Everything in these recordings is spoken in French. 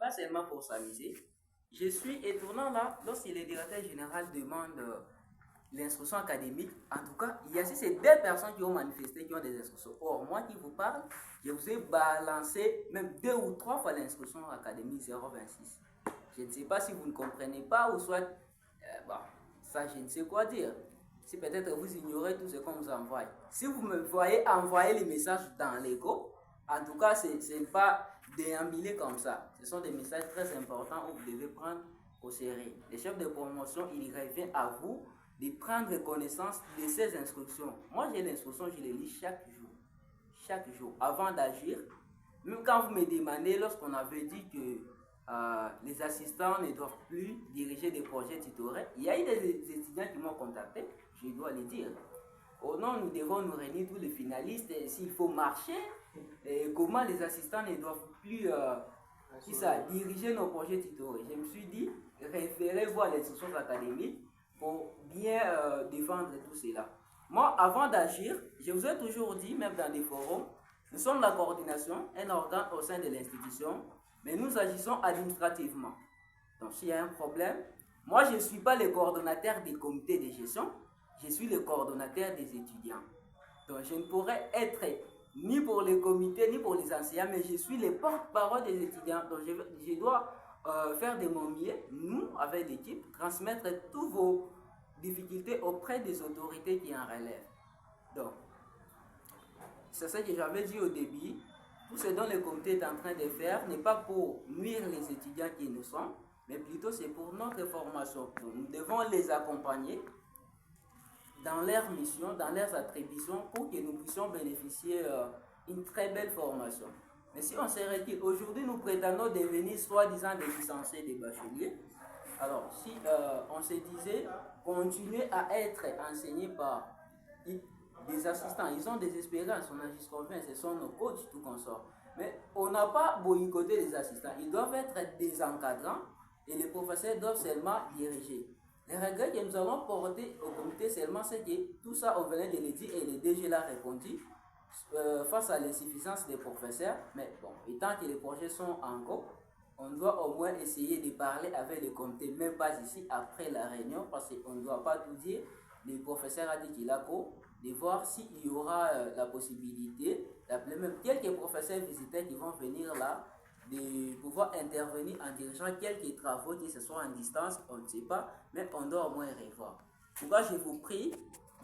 pas seulement pour s'amuser. Je suis étonnant là, lorsque le directeur général demande l'instruction académique. En tout cas, il y a ces deux personnes qui ont manifesté, qui ont des instructions. Or, moi qui vous parle, je vous ai balancé même 2 ou 3 fois l'instruction académique 026. Je ne sais pas si vous ne comprenez pas ou soit, bon, ça je ne sais quoi dire. Si peut-être vous ignorez tout ce qu'on vous envoie. Si vous me voyez envoyer les messages dans l'écho, en tout cas, ce n'est pas déambuler comme ça. Ce sont des messages très importants où vous devez prendre au sérieux. Les chefs de promotion, il revient à vous de prendre connaissance de ces instructions. Moi, j'ai l'instruction, je les lis chaque jour. Chaque jour, avant d'agir. Même quand vous me demandez, lorsqu'on avait dit que les assistants ne doivent plus diriger des projets tutorés, il y a eu des étudiants qui m'ont contacté, je dois le dire. Oh non, nous devons nous réunir tous les finalistes, s'il faut marcher, et comment les assistants ne doivent plus diriger nos projets tutorés. Je me suis dit, référez voir les instructions académiques pour bien défendre tout cela. Moi, avant d'agir, je vous ai toujours dit, même dans des forums, nous sommes la coordination, un organe au sein de l'institution, mais nous agissons administrativement. Donc, s'il y a un problème, moi, je ne suis pas le coordonnateur des comités de gestion, je suis le coordonnateur des étudiants. Donc, je ne pourrais être ni pour les comités, ni pour les enseignants, mais je suis le porte-parole des étudiants. Donc, je dois faire de mon mieux, nous, avec l'équipe, transmettre toutes vos difficultés auprès des autorités qui en relèvent. Donc, c'est ce que j'avais dit au début. Tout ce dont le comité est en train de faire n'est pas pour nuire les étudiants qui nous sont, mais plutôt c'est pour notre formation. Nous devons les accompagner dans leurs missions, dans leurs attributions, pour que nous puissions bénéficier d'une très belle formation. Mais si on se retire, aujourd'hui nous prétendons devenir soi-disant des licenciés, des bacheliers. Alors, si on se disait continuer à être enseigné par des assistants, ils ont des expériences, on a jusqu'au 20, ce sont nos coachs, tout consort. Mais on n'a pas boycotté les assistants, ils doivent être des encadrants et les professeurs doivent seulement diriger. Les regrets que nous avons portés au comité seulement, c'est que tout ça, on venait de le dire et le DG l'a répondu face à l'insuffisance des professeurs. Mais bon, étant que les projets sont en cours, on doit au moins essayer de parler avec le comité, même pas ici, après la réunion, parce qu'on ne doit pas tout dire. Le professeur a dit qu'il a cours, de voir s'il y aura la possibilité d'appeler même quelques professeurs visiteurs qui vont venir là, de pouvoir intervenir en dirigeant quelques travaux, que ce soit en distance, on ne sait pas, mais on doit au moins revoir. Pourquoi je vous prie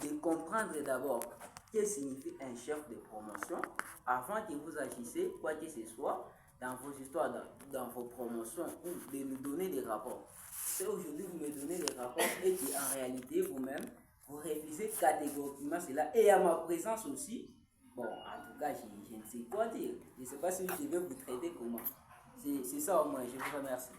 de comprendre d'abord ce que signifie un chef de promotion avant que vous agissez, quoi que ce soit, dans vos histoires, dans vos promotions, ou de nous donner des rapports. C'est aujourd'hui vous me donnez des rapports et qu'en réalité, vous-même, vous révisez catégoriquement cela. Et à ma présence aussi, bon, en tout cas, je ne sais quoi dire. Je ne sais pas si je vais vous traiter comment. C'est ça au moins, je vous remercie.